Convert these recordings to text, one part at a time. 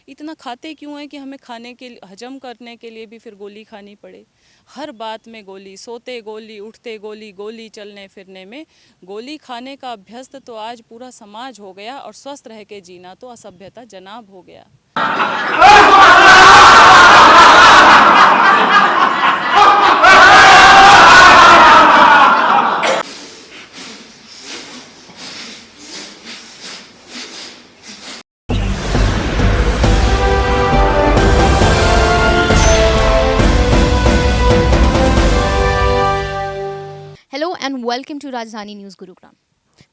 इतना खाते क्यों हैं कि हमें खाने के हजम करने के लिए भी फिर गोली खानी पड़े। हर बात में गोली, सोते गोली, उठते गोली, गोली चलने फिरने में। गोली खाने का अभ्यस्त तो आज पूरा समाज हो गया, और स्वस्थ रह के जीना तो असभ्यता जनाब हो गया। हेलो एंड वेलकम टू राजधानी न्यूज़ गुरुग्राम।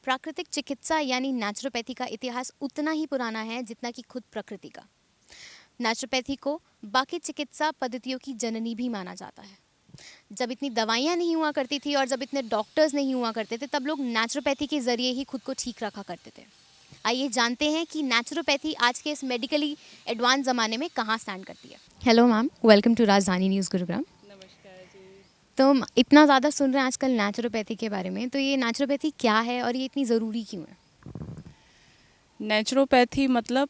प्राकृतिक चिकित्सा यानी नेचुरोपैथी का इतिहास उतना ही पुराना है जितना कि खुद प्रकृति का। नेचुरोपैथी को बाकी चिकित्सा पद्धतियों की जननी भी माना जाता है। जब इतनी दवाइयाँ नहीं हुआ करती थी और जब इतने डॉक्टर्स नहीं हुआ करते थे, तब लोग नेचुरोपैथी के ज़रिए ही खुद को ठीक रखा करते थे। आइए जानते हैं कि नेचुरोपैथी आज के इस मेडिकली एडवांस ज़माने में कहाँ स्टैंड करती है। हेलो मैम, वेलकम टू राजधानी न्यूज़ गुरुग्राम। नमस्कार जी। तो हम इतना ज़्यादा सुन रहे हैं आजकल नेचुरोपैथी के बारे में, तो ये नेचुरोपैथी क्या है और ये इतनी ज़रूरी क्यों है? नेचुरोपैथी मतलब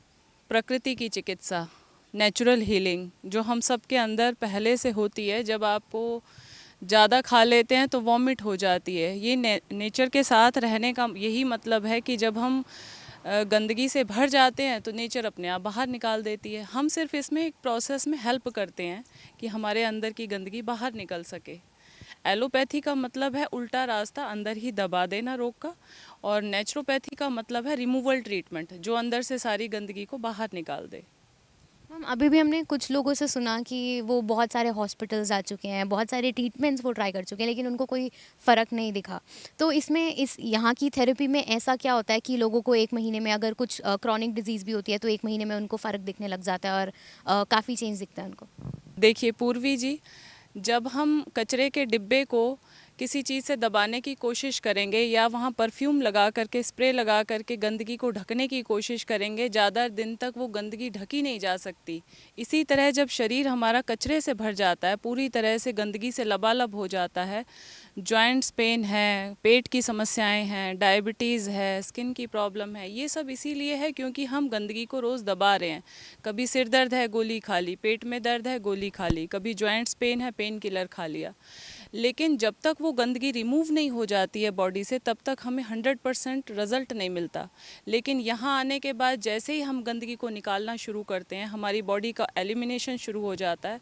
प्रकृति की चिकित्सा, नेचुरल हीलिंग, जो हम सब के अंदर पहले से होती है। जब आपको ज़्यादा खा लेते हैं तो वॉमिट हो जाती है। ये नेचर के साथ रहने का यही मतलब है कि जब हम गंदगी से भर जाते हैं तो नेचर अपने आप बाहर निकाल देती है। हम सिर्फ इसमें एक प्रोसेस में हेल्प करते हैं कि हमारे अंदर की गंदगी बाहर निकल सके। एलोपैथी का मतलब है उल्टा रास्ता, अंदर ही दबा देना रोग का, और नेचुरोपैथी का मतलब है रिमूवल ट्रीटमेंट, जो अंदर से सारी गंदगी को बाहर निकाल दे। मैम, अभी भी हमने कुछ लोगों से सुना कि वो बहुत सारे हॉस्पिटल्स जा चुके हैं, बहुत सारे ट्रीटमेंट्स वो ट्राई कर चुके हैं, लेकिन उनको कोई फ़र्क नहीं दिखा। तो इसमें इस यहाँ की थेरेपी में ऐसा क्या होता है कि लोगों को 1 महीने में, अगर कुछ क्रॉनिक डिजीज़ भी होती है, तो 1 महीने में उनको फ़र्क दिखने लग जाता है और काफ़ी चेंज दिखता है उनको? देखिए पूर्वी जी, जब हम कचरे के डिब्बे को किसी चीज़ से दबाने की कोशिश करेंगे या वहाँ परफ्यूम लगा करके, स्प्रे लगा करके गंदगी को ढकने की कोशिश करेंगे, ज़्यादा दिन तक वो गंदगी ढकी नहीं जा सकती। इसी तरह जब शरीर हमारा कचरे से भर जाता है, पूरी तरह से गंदगी से लबालब हो जाता है, जॉइंट्स पेन है, पेट की समस्याएं हैं, डायबिटीज़ है, स्किन की प्रॉब्लम है, ये सब इसीलिए है क्योंकि हम गंदगी को रोज़ दबा रहे हैं। कभी सिर दर्द है, गोली खा ली, पेट में दर्द है, गोली खा ली, कभी जॉइंट्स पेन है, पेन किलर खा लिया। लेकिन जब तक वो गंदगी रिमूव नहीं हो जाती है बॉडी से, तब तक हमें 100% रिज़ल्ट नहीं मिलता। लेकिन यहाँ आने के बाद जैसे ही हम गंदगी को निकालना शुरू करते हैं, हमारी बॉडी का एलिमिनेशन शुरू हो जाता है।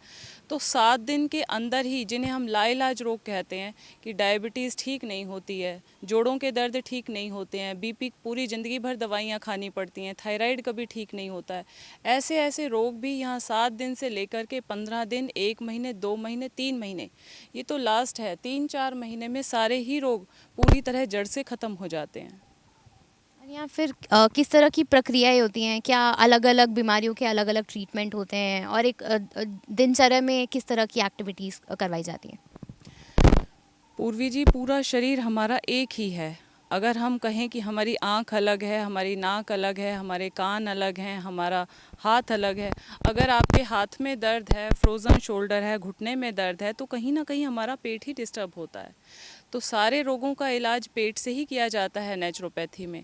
तो 7 दिन के अंदर ही, जिन्हें हम लाइलाज रोग कहते हैं, कि डायबिटीज़ ठीक नहीं होती है, जोड़ों के दर्द ठीक नहीं होते हैं, बीपी पूरी ज़िंदगी भर दवाइयाँ खानी पड़ती हैं, थायराइड कभी ठीक नहीं होता है, ऐसे ऐसे रोग भी यहाँ 7 दिन से लेकर के 15 दिन, 1 महीने, 2 महीने, 3 महीने, ये तो लास्ट है, 3-4 महीने में सारे ही रोग पूरी तरह जड़ से ख़त्म हो जाते हैं। और या फिर किस तरह की प्रक्रियाएं होती हैं? क्या अलग-अलग बीमारियों के अलग-अलग ट्रीटमेंट होते हैं? और एक दिनचर्या में किस तरह की एक्टिविटीज़ करवाई जाती हैं? पूर्वी जी, पूरा शरीर हमारा एक ही है। अगर हम कहें कि हमारी आँख अलग है, हमारी नाक अलग है, हमारे कान अलग हैं, हमारा हाथ अलग है, अगर आपके हाथ में दर्द है, फ्रोज़न शोल्डर है, घुटने में दर्द है, तो कहीं ना कहीं हमारा पेट ही डिस्टर्ब होता है। तो सारे रोगों का इलाज पेट से ही किया जाता है नेचुरोपैथी में।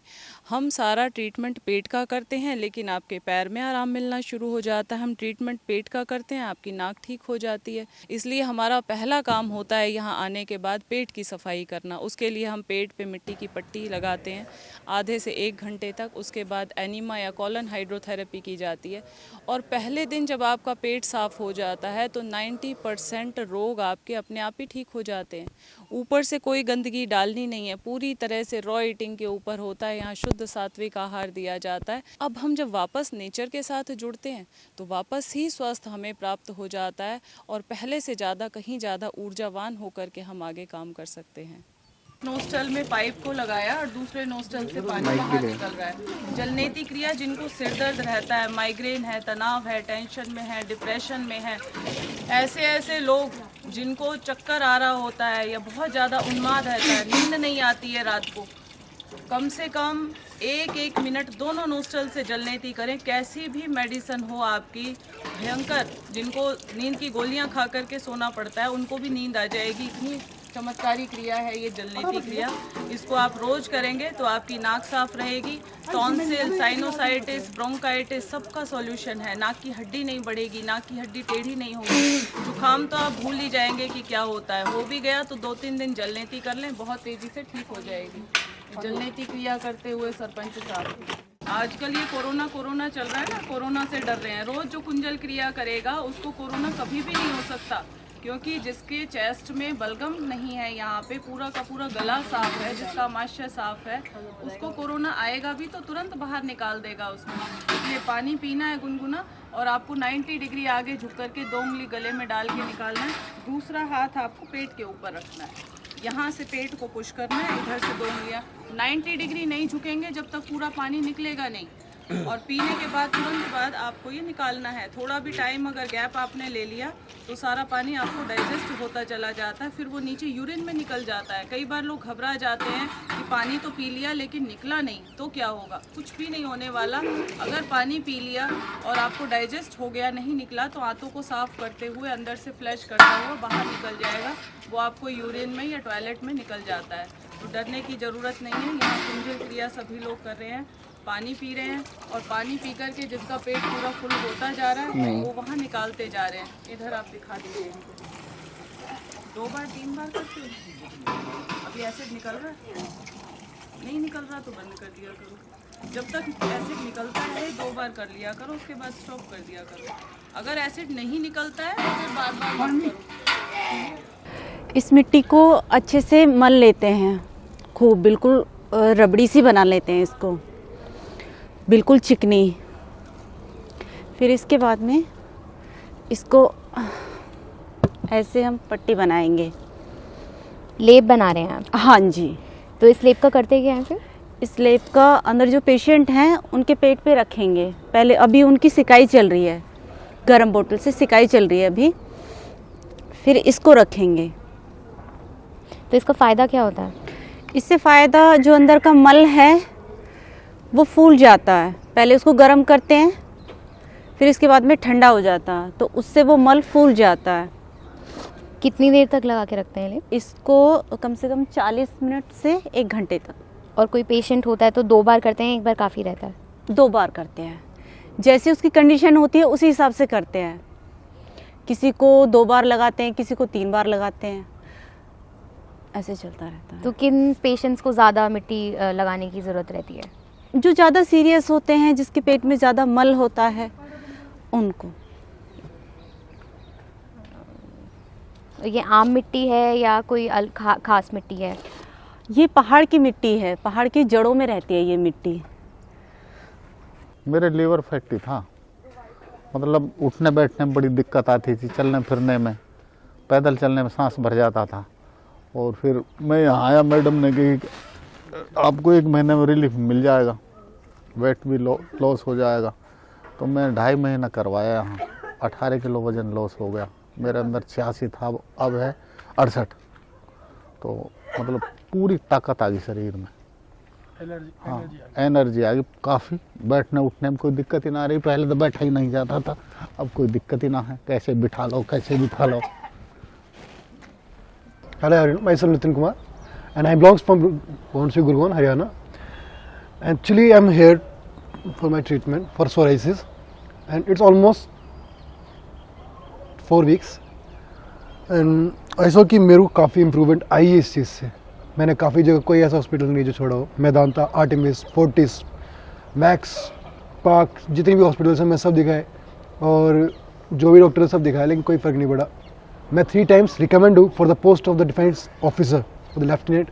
हम सारा ट्रीटमेंट पेट का करते हैं, लेकिन आपके पैर में आराम मिलना शुरू हो जाता है। हम ट्रीटमेंट पेट का करते हैं, आपकी नाक ठीक हो जाती है। इसलिए हमारा पहला काम होता है यहाँ आने के बाद पेट की सफाई करना। उसके लिए हम पेट पे मिट्टी की पट्टी लगाते हैं आधे से 1 घंटे तक। उसके बाद एनीमा या कॉलन हाइड्रोथेरेपी की जाती है। और पहले दिन जब आपका पेट साफ़ हो जाता है तो 90% रोग आपके अपने आप ही ठीक हो जाते हैं। ऊपर से कोई गंदगी डालनी नहीं है, पूरी तरह से रॉ ईटिंग के ऊपर होता है। यहाँ शुद्ध सात्विक आहार दिया जाता है। अब हम जब वापस नेचर के साथ जुड़ते हैं तो वापस ही स्वस्थ हमें प्राप्त हो जाता है, और पहले से ज़्यादा, कहीं ज़्यादा ऊर्जावान होकर के हम आगे काम कर सकते हैं। नोस्टल में पाइप को लगाया और दूसरे नोस्टल से पानी बाहर निकल रहा है। जलनेती क्रिया, जिनको सिर दर्द रहता है, माइग्रेन है, तनाव है, टेंशन में है, डिप्रेशन में है, ऐसे ऐसे लोग जिनको चक्कर आ रहा होता है या बहुत ज़्यादा उन्माद रहता है, नींद नहीं आती है रात को, कम से कम 1-1 मिनट दोनों नोस्टल से जलनेती करें। कैसी भी मेडिसिन हो आपकी भयंकर, जिनको नींद की गोलियां खा करके सोना पड़ता है, उनको भी नींद आ जाएगी। इतनी चमत्कारी क्रिया है ये जलनेती क्रिया। इसको आप रोज करेंगे तो आपकी नाक साफ रहेगी। टॉन्सिल, साइनोसाइटिस, ब्रोंकाइटिस सबका सॉल्यूशन है। नाक की हड्डी नहीं बढ़ेगी, नाक की हड्डी टेढ़ी नहीं होगी। जुकाम तो आप भूल ही जाएंगे कि क्या होता है। हो भी गया तो 2-3 दिन जलनेती कर लें, बहुत तेजी से ठीक हो जाएगी। जलनेती क्रिया करते हुए सरपंच साहब, आजकल ये कोरोना चल रहा है ना, कोरोना से डर रहे हैं। रोज जो कुंजल क्रिया करेगा उसको कोरोना कभी भी नहीं हो सकता, क्योंकि जिसके चेस्ट में बलगम नहीं है, यहाँ पे पूरा का पूरा गला साफ है, जिसका आमाशय साफ है, उसको कोरोना आएगा भी तो तुरंत बाहर निकाल देगा उसको। इसलिए पानी पीना है गुनगुना, और आपको 90 डिग्री आगे झुक करके 2 उंगली गले में डाल के निकालना है। दूसरा हाथ आपको पेट के ऊपर रखना है, यहाँ से पेट को पुश करना है, इधर से 2 उंगलियाँ। 90 डिग्री नहीं झुकेंगे जब तक पूरा पानी निकलेगा नहीं। और पीने के बाद तुरंत बाद आपको ये निकालना है। थोड़ा भी टाइम अगर गैप आपने ले लिया तो सारा पानी आपको डाइजेस्ट होता चला जाता है, फिर वो नीचे यूरिन में निकल जाता है। कई बार लोग घबरा जाते हैं कि पानी तो पी लिया लेकिन निकला नहीं, तो क्या होगा? कुछ भी नहीं होने वाला। अगर पानी पी लिया और आपको डाइजेस्ट हो गया, नहीं निकला, तो आंतों को साफ करते हुए अंदर से फ्लैश करता हुआ बाहर निकल जाएगा। वो आपको यूरिन में या टॉयलेट में निकल जाता है। तो डरने की ज़रूरत नहीं है। यहाँ कुंजल क्रिया सभी लोग कर रहे हैं, पानी पी रहे हैं, और पानी पी करके जिसका पेट पूरा फुल होता जा रहा है वो वहाँ निकालते जा रहे हैं। इधर आप दिखा दीजिए इनको। 2 बार 3 बार करते हो। अभी एसिड निकल रहा है, नहीं निकल रहा तो बंद कर दिया करो। जब तक एसिड निकलता है 2 बार कर लिया करो, उसके बाद स्टॉप कर दिया करो। अगर एसिड नहीं निकलता है तो फिर बार मत करो। इस मिट्टी को अच्छे से मल लेते हैं, खूब बिल्कुल रबड़ी सी बना लेते हैं इसको, बिल्कुल चिकनी। फिर इसके बाद में इसको ऐसे हम पट्टी बनाएंगे। लेप बना रहे हैं आप? हाँ जी। तो इस लेप का करते क्या है फिर? इस लेप का अंदर जो पेशेंट हैं उनके पेट पे रखेंगे। पहले अभी उनकी सिकाई चल रही है, गर्म बोतल से सिकाई चल रही है अभी। फिर इसको रखेंगे। तो इसका फ़ायदा क्या होता है? इससे फ़ायदा, जो अंदर का मल है वो फूल जाता है। पहले उसको गर्म करते हैं, फिर इसके बाद में ठंडा हो जाता है, तो उससे वो मल फूल जाता है। कितनी देर तक लगा के रखते हैं लेप? इसको कम से कम 40 मिनट से 1 घंटे तक। और कोई पेशेंट होता है तो 2 बार करते हैं, 1 बार काफ़ी रहता है? 2 बार करते हैं, जैसी उसकी कंडीशन होती है उसी हिसाब से करते हैं। किसी को 2 बार लगाते हैं, किसी को 3 बार लगाते हैं, ऐसे चलता रहता है। तो किन पेशेंट्स को ज़्यादा मिट्टी लगाने की ज़रूरत रहती है? जो ज़्यादा सीरियस होते हैं, जिसके पेट में ज़्यादा मल होता है, उनको। ये आम मिट्टी है या कोई खास मिट्टी है? ये पहाड़ की मिट्टी है, पहाड़ की जड़ों में रहती है ये मिट्टी। मेरे लीवर फैटी था, मतलब उठने बैठने में बड़ी दिक्कत आती थी, चलने फिरने में, पैदल चलने में सांस भर जाता था। और फिर मैं यहाँ आया, मैडम ने कही आपको 1 महीने में रिलीफ मिल जाएगा, वेट भी लॉस हो जाएगा। तो मैं 2.5 महीना करवाया यहाँ, 18 किलो वज़न लॉस हो गया। मेरे अंदर 86 था, अब है 68। तो मतलब पूरी ताकत आ गई शरीर में। हाँ, एनर्जी आ गई काफ़ी। बैठने उठने में कोई दिक्कत ही ना आ रही। पहले तो बैठा ही नहीं जाता था, अब कोई दिक्कत ही ना है, कैसे बिठा लो कैसे बिठा लो। Hello everyone, myself Nitin Kumar and I belongs from Bhubaneswar, Gurgaon, Haryana. Actually I'm here for my treatment for psoriasis and it's almost 4 weeks and I saw कि मेरे को काफ़ी इम्प्रूवमेंट आई है इस चीज़ से। मैंने काफ़ी जगह, कोई ऐसा हॉस्पिटल नहीं जो छोड़ा हो, मैदांता, आर्टेमिस, फोर्टिस, मैक्स, पार्क, जितने भी हॉस्पिटल्स हैं मैं सब दिखाए और जो भी डॉक्टर सब दिखाया, लेकिन कोई फ़र्क नहीं पड़ा। मैं 3 times रिकमेंड हूँ for the post of the defence officer, for the lieutenant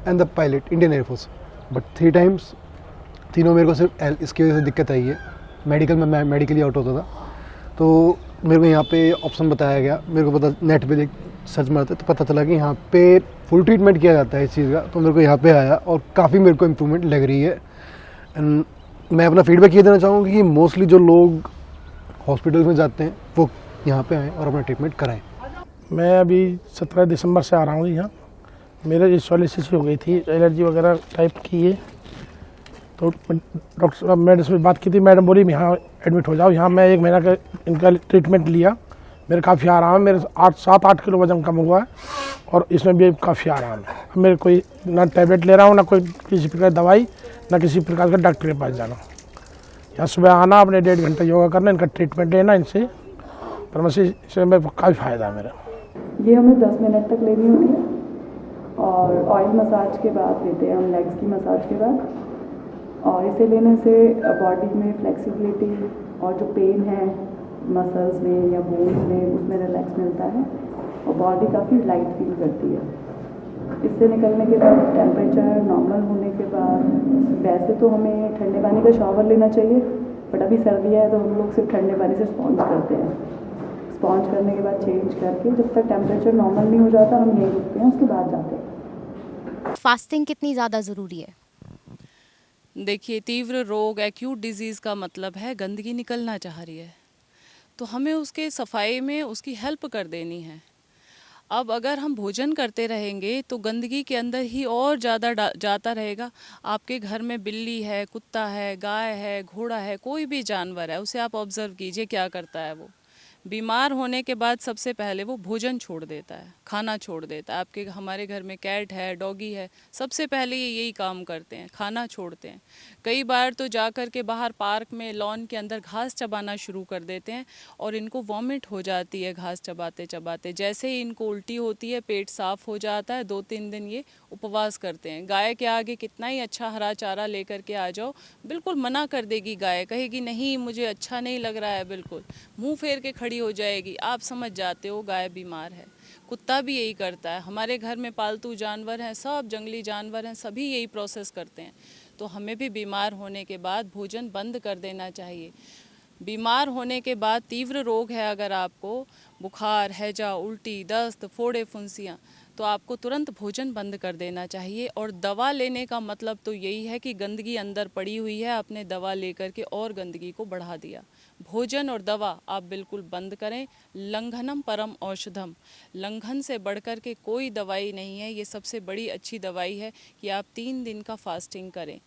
and the pilot Indian air force, but 3 times तीनों मेरे को सिर्फ इसकी वजह से दिक्कत आई है। मेडिकल में मैं मेडिकली आउट होता था, तो मेरे को यहाँ पे ऑप्शन बताया गया। मेरे को पता, नेट पे सर्च मारते तो पता चला कि यहाँ पे फुल ट्रीटमेंट किया जाता है इस चीज़ का। तो मेरे को यहाँ पे आया और काफ़ी मेरे को इम्प्रूवमेंट लग रही है। एंड मैं अपना फीडबैक ये देना चाहूँगा कि मोस्टली जो लोग हॉस्पिटल में जाते हैं वो यहाँ पे आएँ और अपना ट्रीटमेंट कराएं। मैं अभी 17 दिसंबर से आ रहा हूँ यहाँ। मेरे ये सोलिसिस हो गई थी, एलर्जी वगैरह टाइप की है। तो डॉक्टर साहब, मैडम से बात की थी, मैडम बोली यहाँ एडमिट हो जाओ। यहाँ मैं 1 महीना का इनका ट्रीटमेंट लिया, मेरे काफ़ी आराम है, मेरे 7-8 किलो वजन कम हुआ है और इसमें भी काफ़ी आराम है। अब मेरे कोई ना टैबलेट ले रहा हूँ, ना कोई किसी प्रकार की दवाई, ना किसी प्रकार का डॉक्टर के पास जाना। यहाँ सुबह आना, अपने 1.5 घंटा योगा करना, इनका ट्रीटमेंट लेना, इनसे फार्मेसी से मैं काफ़ी फ़ायदा है मेरा। ये हमें 10 मिनट तक लेनी होती है और ऑयल मसाज के बाद लेते हैं हम, लेग्स की मसाज के बाद। और इसे लेने से बॉडी में फ्लेक्सिबिलिटी और जो पेन है मसल्स में या बोन्स में, उसमें रिलैक्स मिलता है और बॉडी काफ़ी लाइट फील करती है। इससे निकलने के बाद टेम्परेचर नॉर्मल होने के बाद, वैसे तो हमें ठंडे पानी का शॉवर लेना चाहिए, बट अभी सर्दी है तो हम लोग सिर्फ ठंडे पानी से स्पॉन्ज करते हैं। स्पॉन्ज करने के बाद चेंज करके जब तक टेम्परेचर नॉर्मल नहीं हो जाता हम यहीं रुकते हैं, उसके बाद जाते हैं। फास्टिंग कितनी ज़्यादा ज़रूरी है? देखिए, तीव्र रोग, एक्यूट डिजीज़ का मतलब है गंदगी निकलना चाह रही है, तो हमें उसके सफाई में उसकी हेल्प कर देनी है। अब अगर हम भोजन करते रहेंगे तो गंदगी के अंदर ही और ज़्यादा जाता रहेगा। आपके घर में बिल्ली है, कुत्ता है, गाय है, घोड़ा है, कोई भी जानवर है, उसे आप ऑब्ज़र्व कीजिए क्या करता है। वो बीमार होने के बाद सबसे पहले वो भोजन छोड़ देता है, खाना छोड़ देता है। आपके हमारे घर में कैट है, डॉगी है, सबसे पहले ये यही काम करते हैं, खाना छोड़ते हैं। कई बार तो जा कर के बाहर पार्क में लॉन के अंदर घास चबाना शुरू कर देते हैं और इनको वॉमिट हो जाती है घास चबाते चबाते। जैसे ही इनको उल्टी होती है, पेट साफ हो जाता है, 2-3 दिन ये उपवास करते हैं। गाय के आगे कितना ही अच्छा हरा चारा लेकर के आ जाओ, बिल्कुल मना कर देगी गाय, कहेगी नहीं मुझे अच्छा नहीं लग रहा है, बिल्कुल मुंह फेर के खड़ी हो जाएगी। आप समझ जाते हो गाय बीमार है। कुत्ता भी यही करता है। हमारे घर में पालतू जानवर हैं, सब जंगली जानवर हैं, सभी यही प्रोसेस करते हैं। तो हमें भी बीमार होने के बाद भोजन बंद कर देना चाहिए। बीमार होने के बाद तीव्र रोग है, अगर आपको बुखार, हैजा, उल्टी, दस्त, फोड़े, फुंसियाँ, तो आपको तुरंत भोजन बंद कर देना चाहिए। और दवा लेने का मतलब तो यही है कि गंदगी अंदर पड़ी हुई है, आपने दवा लेकर के और गंदगी को बढ़ा दिया। भोजन और दवा आप बिल्कुल बंद करें। लंघनम परम औषधम, लंघन से बढ़कर के कोई दवाई नहीं है। ये सबसे बड़ी अच्छी दवाई है कि आप 3 दिन का फास्टिंग करें।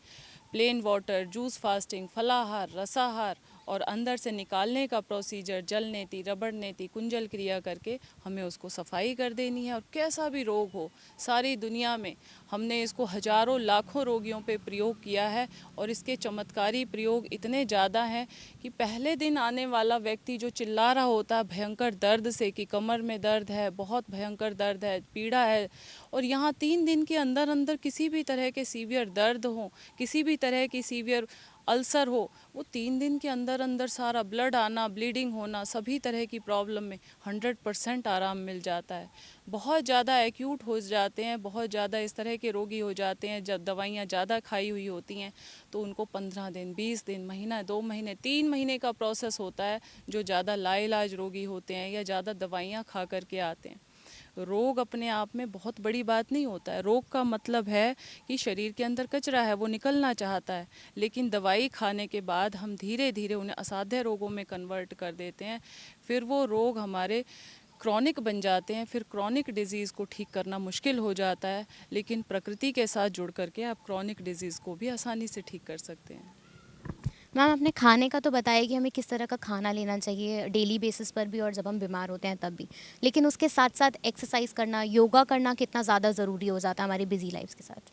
प्लेन वाटर, जूस फास्टिंग, फलाहार, रसाहार और अंदर से निकालने का प्रोसीजर, जल नेति, रबड़ नेति, कुंजल क्रिया करके हमें उसको सफाई कर देनी है। और कैसा भी रोग हो, सारी दुनिया में हमने इसको हजारों लाखों रोगियों पे प्रयोग किया है और इसके चमत्कारी प्रयोग इतने ज़्यादा हैं कि पहले दिन आने वाला व्यक्ति जो चिल्ला रहा होता है भयंकर दर्द से कि कमर में दर्द है, बहुत भयंकर दर्द है, पीड़ा है, और यहाँ 3 दिन के अंदर अंदर किसी भी तरह के सीवियर दर्द हो, किसी भी तरह की सीवियर अल्सर हो, वो 3 दिन के अंदर अंदर सारा ब्लड आना, ब्लीडिंग होना, सभी तरह की प्रॉब्लम में 100% आराम मिल जाता है। बहुत ज़्यादा एक्यूट हो जाते हैं, बहुत ज़्यादा इस तरह के रोगी हो जाते हैं जब दवाइयाँ ज़्यादा खाई हुई होती हैं, तो उनको 15 दिन, 20 दिन, महीना, 2 महीने, 3 महीने का प्रोसेस होता है। जो ज़्यादा लाइलाज रोगी होते हैं या ज़्यादा दवाइयाँ खा करके आते हैं। रोग अपने आप में बहुत बड़ी बात नहीं होता है। रोग का मतलब है कि शरीर के अंदर कचरा है, वो निकलना चाहता है, लेकिन दवाई खाने के बाद हम धीरे धीरे उन्हें असाध्य रोगों में कन्वर्ट कर देते हैं। फिर वो रोग हमारे क्रॉनिक बन जाते हैं। फिर क्रॉनिक डिजीज़ को ठीक करना मुश्किल हो जाता है, लेकिन प्रकृति के साथ जुड़ करके आप क्रॉनिक डिजीज़ को भी आसानी से ठीक कर सकते हैं। मैम, आपने खाने का तो बताया कि हमें किस तरह का खाना लेना चाहिए डेली बेसिस पर भी और जब हम बीमार होते हैं तब भी, लेकिन उसके साथ साथ एक्सरसाइज करना, योगा करना कितना ज़्यादा ज़रूरी हो जाता है हमारी बिजी लाइफ के साथ?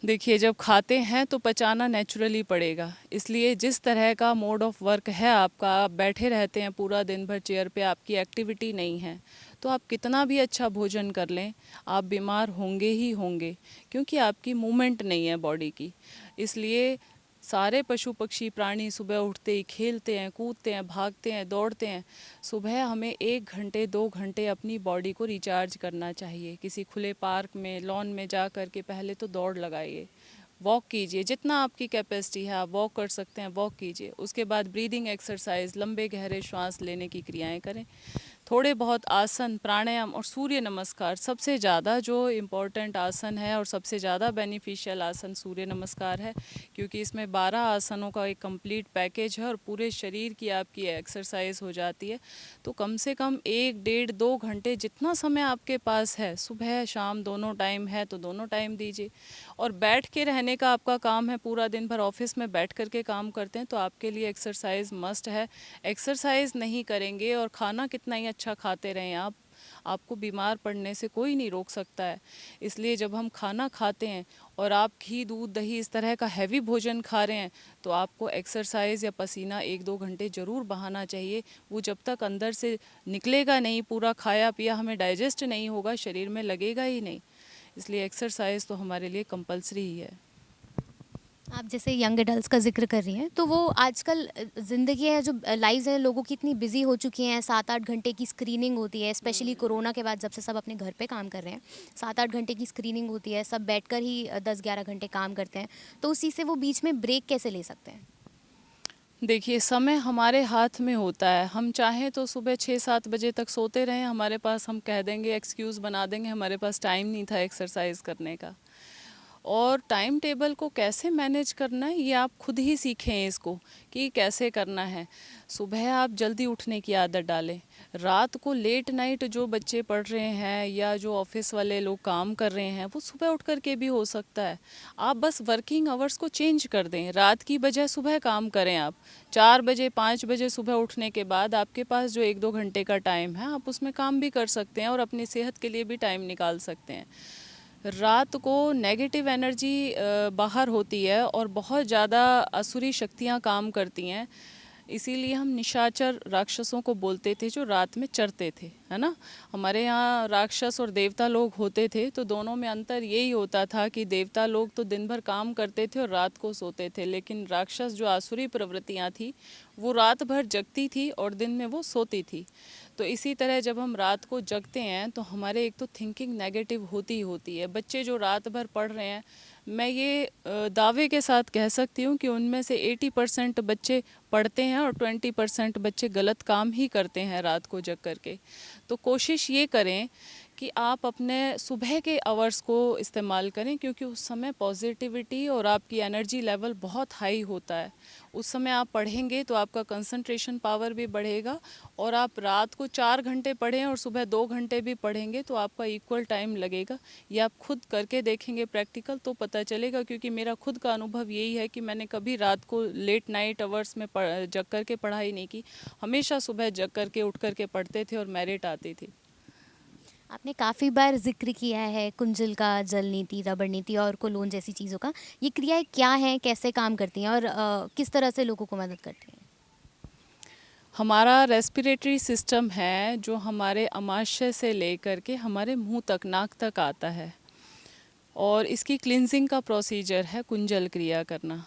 देखिए, जब खाते हैं तो पचाना नेचुरली पड़ेगा, इसलिए जिस तरह का मोड ऑफ वर्क है आपका, आप बैठे रहते हैं पूरा दिन भर चेयर पे, आपकी एक्टिविटी नहीं है, तो आप कितना भी अच्छा भोजन कर लें, आप बीमार होंगे ही होंगे, क्योंकि आपकी मूवमेंट नहीं है बॉडी की। इसलिए सारे पशु पक्षी प्राणी सुबह उठते ही खेलते हैं, कूदते हैं, भागते हैं, दौड़ते हैं। सुबह हमें 1 घंटे 2 घंटे अपनी बॉडी को रिचार्ज करना चाहिए। किसी खुले पार्क में, लॉन में जा कर के पहले तो दौड़ लगाइए, वॉक कीजिए, जितना आपकी कैपेसिटी है आप वॉक कर सकते हैं, वॉक कीजिए। उसके बाद ब्रीदिंग एक्सरसाइज, लंबे गहरे श्वास लेने की क्रियाएं करें। थोड़े बहुत आसन, प्राणायाम और सूर्य नमस्कार, सबसे ज़्यादा जो इम्पोर्टेंट आसन है और सबसे ज़्यादा बेनिफिशियल आसन सूर्य नमस्कार है, क्योंकि इसमें 12 आसनों का एक कंप्लीट पैकेज है और पूरे शरीर की आपकी एक्सरसाइज हो जाती है। तो कम से कम 1-1.5-2 घंटे जितना समय आपके पास है, सुबह शाम दोनों टाइम है तो दोनों टाइम दीजिए। और बैठ के रहने का आपका काम है, पूरा दिन भर ऑफिस में बैठ करके काम करते हैं, तो आपके लिए एक्सरसाइज मस्ट है। एक्सरसाइज नहीं करेंगे और खाना कितना ही अच्छा खाते रहें आप, आपको बीमार पड़ने से कोई नहीं रोक सकता है। इसलिए जब हम खाना खाते हैं और आप घी, दूध, दही इस तरह का हैवी भोजन खा रहे हैं, तो आपको एक्सरसाइज या पसीना 1-2 घंटे ज़रूर बहाना चाहिए। वो जब तक अंदर से निकलेगा नहीं, पूरा खाया पिया हमें डाइजेस्ट नहीं होगा, शरीर में लगेगा ही नहीं। इसलिए एक्सरसाइज तो हमारे लिए कंपलसरी ही है। आप जैसे यंग एडल्ट्स का जिक्र कर रही हैं, तो वो आजकल ज़िंदगी है जो लाइव्स हैं लोगों की इतनी बिजी हो चुकी हैं, 7-8 घंटे की स्क्रीनिंग होती है, स्पेशली कोरोना के बाद जब से सब अपने घर पे काम कर रहे हैं, 7-8 घंटे की स्क्रीनिंग होती है, सब बैठकर ही 10-11 घंटे काम करते हैं, तो उसी से वो बीच में ब्रेक कैसे ले सकते हैं? देखिए, समय हमारे हाथ में होता है। हम चाहें तो सुबह 6-7 बजे तक सोते रहें, हमारे पास, हम कह देंगे, एक्सक्यूज़ बना देंगे हमारे पास टाइम नहीं था एक्सरसाइज करने का। और टाइम टेबल को कैसे मैनेज करना है ये आप खुद ही सीखें इसको, कि कैसे करना है। सुबह आप जल्दी उठने की आदत डालें। रात को लेट नाइट जो बच्चे पढ़ रहे हैं या जो ऑफिस वाले लोग काम कर रहे हैं, वो सुबह उठ कर के भी हो सकता है। आप बस वर्किंग आवर्स को चेंज कर दें, रात की बजाय सुबह काम करें। आप 4 बजे 5 बजे सुबह उठने के बाद आपके पास जो 1-2 घंटे का टाइम है, आप उसमें काम भी कर सकते हैं और अपनी सेहत के लिए भी टाइम निकाल सकते हैं। रात को नेगेटिव एनर्जी बाहर होती है और बहुत ज़्यादा असुरी शक्तियाँ काम करती हैं। इसीलिए हम निशाचर राक्षसों को बोलते थे जो रात में चरते थे, है ना। हमारे यहाँ राक्षस और देवता लोग होते थे, तो दोनों में अंतर यही होता था कि देवता लोग तो दिन भर काम करते थे और रात को सोते थे, लेकिन राक्षस जो आसुरी प्रवृत्तियाँ थी वो रात भर जगती थी और दिन में वो सोती थी। तो इसी तरह जब हम रात को जगते हैं तो हमारे एक तो थिंकिंग नेगेटिव होती ही होती है। बच्चे जो रात भर पढ़ रहे हैं, मैं ये दावे के साथ कह सकती हूँ कि उनमें से 80% बच्चे पढ़ते हैं और 20% बच्चे गलत काम ही करते हैं रात को जग करके। तो कोशिश ये करें कि आप अपने सुबह के आवर्स को इस्तेमाल करें, क्योंकि उस समय पॉजिटिविटी और आपकी एनर्जी लेवल बहुत हाई होता है। उस समय आप पढ़ेंगे तो आपका कंसंट्रेशन पावर भी बढ़ेगा, और आप रात को 4 घंटे पढ़ें और सुबह 2 घंटे भी पढ़ेंगे तो आपका इक्वल टाइम लगेगा। ये आप खुद करके देखेंगे प्रैक्टिकल तो पता चलेगा, क्योंकि मेरा खुद का अनुभव यही है कि मैंने कभी रात को लेट नाइट आवर्स में जग करके पढ़ाई नहीं की, हमेशा सुबह जग करके उठ करके पढ़ते थे और मेरिट आती थी। आपने काफ़ी बार जिक्र किया है कुंजल का, जल नीति, रबड़ नीति और कोलोन जैसी चीज़ों का। ये क्रियाएं क्या हैं, कैसे काम करती हैं और किस तरह से लोगों को मदद करती हैं? हमारा रेस्पिरेटरी सिस्टम है जो हमारे अमाशय से लेकर के हमारे मुंह तक, नाक तक आता है, और इसकी क्लिनजिंग का प्रोसीजर है कुंजल क्रिया करना।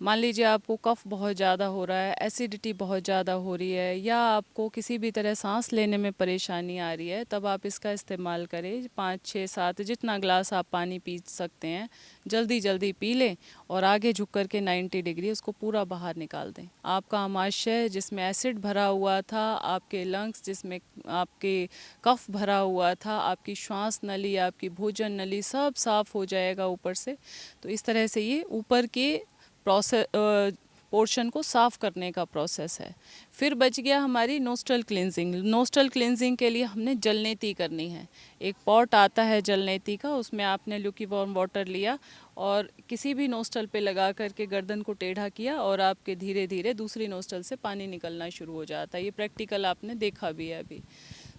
मान लीजिए आपको कफ बहुत ज़्यादा हो रहा है, एसिडिटी बहुत ज़्यादा हो रही है, या आपको किसी भी तरह सांस लेने में परेशानी आ रही है, तब आप इसका इस्तेमाल करें। 5, 6, 7 जितना ग्लास आप पानी पी सकते हैं, जल्दी जल्दी पी लें और आगे झुक कर के 90 डिग्री उसको पूरा बाहर निकाल दें। आपका आमाशय जिसमें एसिड भरा हुआ था, आपके लंग्स जिसमें आपके कफ भरा हुआ था, आपकी श्वास नली, आपकी भोजन नली, सब साफ़ हो जाएगा ऊपर से। तो इस तरह से ये ऊपर के पोर्शन को साफ़ करने का प्रोसेस है। फिर बच गया हमारी नोस्ट्रल क्लिनजिंग। नोस्ट्रल क्लिनजिंग के लिए हमने जलनेती करनी है। एक पॉट आता है जलनेती का, उसमें आपने ल्यूकीवार्म वाटर लिया और किसी भी नोस्ट्रल पे लगा करके गर्दन को टेढ़ा किया और आपके धीरे धीरे दूसरी नोस्ट्रल से पानी निकलना शुरू हो जाता है। ये प्रैक्टिकल आपने देखा भी है अभी।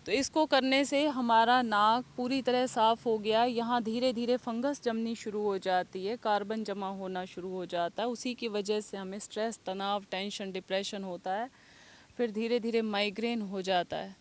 तो इसको करने से हमारा नाक पूरी तरह साफ़ हो गया। यहाँ धीरे धीरे फंगस जमनी शुरू हो जाती है, कार्बन जमा होना शुरू हो जाता है, उसी की वजह से हमें स्ट्रेस, तनाव, टेंशन, डिप्रेशन होता है। फिर धीरे धीरे माइग्रेन हो जाता है,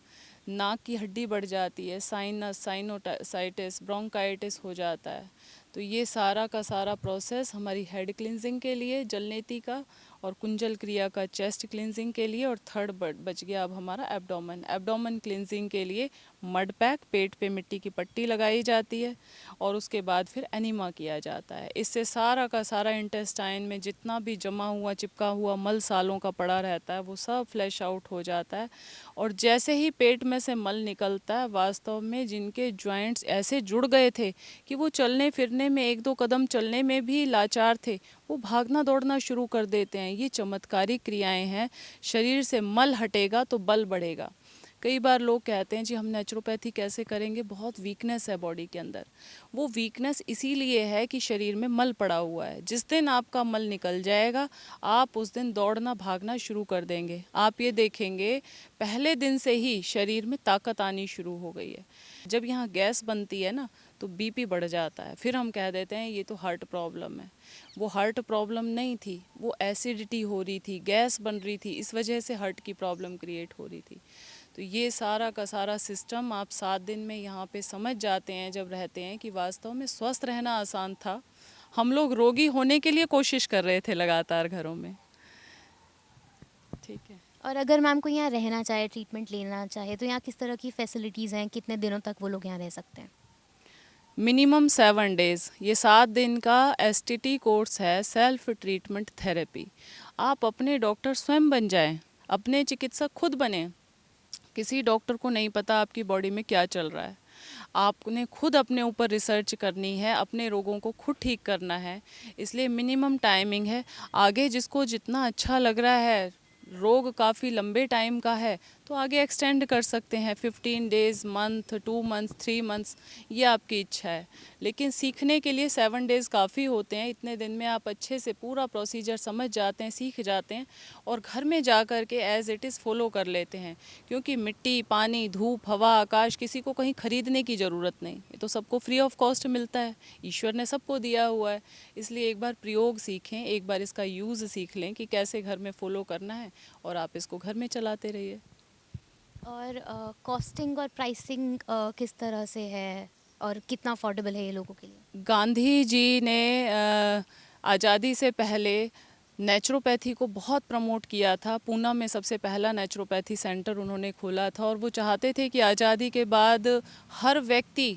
नाक की हड्डी बढ़ जाती है, साइनस, साइनोसाइटिस, ब्रोंकाइटिस हो जाता है। तो ये सारा का सारा प्रोसेस हमारी हेड क्लिनजिंग के लिए जलनेती का, और कुंजल क्रिया का चेस्ट क्लिनजिंग के लिए, और थर्ड बच गया अब हमारा एब्डोमेन। एब्डोमेन क्लिनजिंग के लिए मड पैक, पेट पे मिट्टी की पट्टी लगाई जाती है और उसके बाद फिर एनीमा किया जाता है। इससे सारा का सारा इंटेस्टाइन में जितना भी जमा हुआ चिपका हुआ मल सालों का पड़ा रहता है वो सब फ्लैश आउट हो जाता है। और जैसे ही पेट में से मल निकलता है, वास्तव में जिनके जॉइंट्स ऐसे जुड़ गए थे कि वो चलने फिरने में, एक दो कदम चलने में भी लाचार थे, वो भागना दौड़ना शुरू कर देते हैं। ये चमत्कारी क्रियाएं हैं। शरीर से मल हटेगा तो बल बढ़ेगा। कई बार लोग कहते हैं जी हम नेचुरोपैथी कैसे करेंगे, बहुत वीकनेस है बॉडी के अंदर। वो वीकनेस इसीलिए है कि शरीर में मल पड़ा हुआ है। जिस दिन आपका मल निकल जाएगा, आप उस दिन दौड़ना भागना शुरू कर देंगे। आप ये देखेंगे पहले दिन से ही शरीर में ताकत आनी शुरू हो गई है। जब यहाँ गैस बनती है ना तो बीपी बढ़ जाता है। फिर हम कह देते हैं ये तो हार्ट प्रॉब्लम है। वो हार्ट प्रॉब्लम नहीं थी, वो एसिडिटी हो रही थी, गैस बन रही थी, इस वजह से हार्ट की प्रॉब्लम क्रिएट हो रही थी। तो ये सारा का सारा सिस्टम आप 7 दिन में यहाँ पे समझ जाते हैं जब रहते हैं कि वास्तव में स्वस्थ रहना आसान था। हम लोग रोगी होने के लिए कोशिश कर रहे थे लगातार घरों में। ठीक है। और अगर मैम को यहाँ रहना चाहे, ट्रीटमेंट लेना चाहे, तो यहाँ किस तरह की फैसिलिटीज़ हैं, कितने दिनों तक वो लोग यहाँ रह सकते हैं? Minimum 7 days. ये 7 दिन का STT कोर्स है, सेल्फ ट्रीटमेंट थेरेपी। आप अपने डॉक्टर स्वयं बन जाएं, अपने चिकित्सक खुद बने। किसी डॉक्टर को नहीं पता आपकी बॉडी में क्या चल रहा है। आपने खुद अपने ऊपर रिसर्च करनी है, अपने रोगों को खुद ठीक करना है। इसलिए मिनिमम टाइमिंग है। आगे जिसको जितना अच्छा लग रहा है, रोग काफ़ी लंबे टाइम का है तो आगे एक्सटेंड कर सकते हैं, 15 डेज़, मंथ, 2 मंथ्स, 3 मंथ्स, ये आपकी इच्छा है। लेकिन सीखने के लिए 7 डेज़ काफ़ी होते हैं। इतने दिन में आप अच्छे से पूरा प्रोसीजर समझ जाते हैं, सीख जाते हैं और घर में जा कर के एज़ इट इज़ फॉलो कर लेते हैं। क्योंकि मिट्टी, पानी, धूप, हवा, आकाश किसी को कहीं खरीदने की ज़रूरत नहीं, ये तो सबको फ्री ऑफ कॉस्ट मिलता है। ईश्वर ने सबको दिया हुआ है। इसलिए एक बार प्रयोग सीखें, एक बार इसका यूज़ सीख लें कि कैसे घर में फॉलो करना है और आप इसको घर में चलाते रहिए। और कॉस्टिंग और प्राइसिंग किस तरह से है और कितना अफोर्डेबल है ये लोगों के लिए? गांधी जी ने आज़ादी से पहले नेचुरोपैथी को बहुत प्रमोट किया था। पूना में सबसे पहला नेचुरोपैथी सेंटर उन्होंने खोला था और वो चाहते थे कि आज़ादी के बाद हर व्यक्ति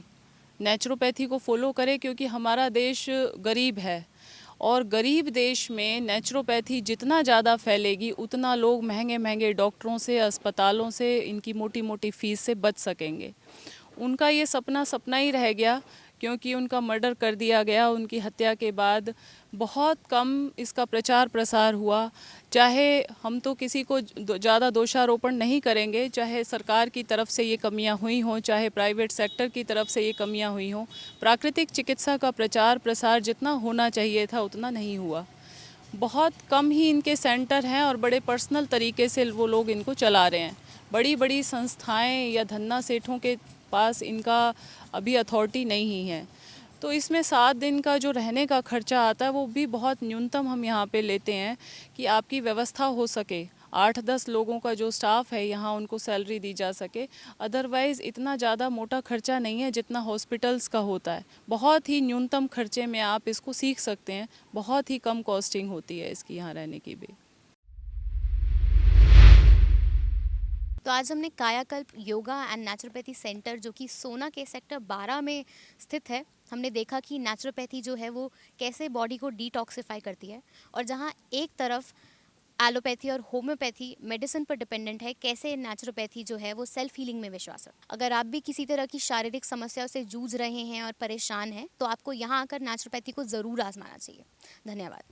नेचुरोपैथी को फॉलो करे, क्योंकि हमारा देश गरीब है और गरीब देश में नेचुरोपैथी जितना ज़्यादा फैलेगी उतना लोग महंगे महंगे डॉक्टरों से, अस्पतालों से, इनकी मोटी मोटी फीस से बच सकेंगे। उनका ये सपना ही रह गया, क्योंकि उनका मर्डर कर दिया गया। उनकी हत्या के बाद बहुत कम इसका प्रचार प्रसार हुआ। चाहे हम तो किसी को ज़्यादा दोषारोपण नहीं करेंगे, चाहे सरकार की तरफ से ये कमियां हुई हों, चाहे प्राइवेट सेक्टर की तरफ से ये कमियां हुई हों, प्राकृतिक चिकित्सा का प्रचार प्रसार जितना होना चाहिए था उतना नहीं हुआ। बहुत कम ही इनके सेंटर हैं और बड़े पर्सनल तरीके से वो लोग इनको चला रहे हैं। बड़ी बड़ी संस्थाएं या धन्ना सेठों के पास इनका अभी अथॉरिटी नहीं है। तो इसमें 7 दिन का जो रहने का खर्चा आता है वो भी बहुत न्यूनतम हम यहाँ पे लेते हैं कि आपकी व्यवस्था हो सके। 8-10 लोगों का जो स्टाफ है यहाँ, उनको सैलरी दी जा सके। अदरवाइज़ इतना ज़्यादा मोटा खर्चा नहीं है जितना हॉस्पिटल्स का होता है। बहुत ही न्यूनतम खर्चे में आप इसको सीख सकते हैं। बहुत ही कम कॉस्टिंग होती है इसकी यहाँ रहने की भी। तो आज हमने कायाकल्प योगा एंड नेचुरोपैथी सेंटर, जो कि सोना के सेक्टर 12 में स्थित है, हमने देखा कि नेचुरोपैथी जो है वो कैसे बॉडी को डिटॉक्सिफाई करती है, और जहाँ एक तरफ एलोपैथी और होम्योपैथी मेडिसिन पर डिपेंडेंट है, कैसे नेचुरोपैथी जो है वो सेल्फ हीलिंग में विश्वास है। अगर आप भी किसी तरह की शारीरिक समस्याओं से जूझ रहे हैं और परेशान हैं तो आपको यहाँ आकर नेचुरोपैथी को ज़रूर आजमाना चाहिए। धन्यवाद।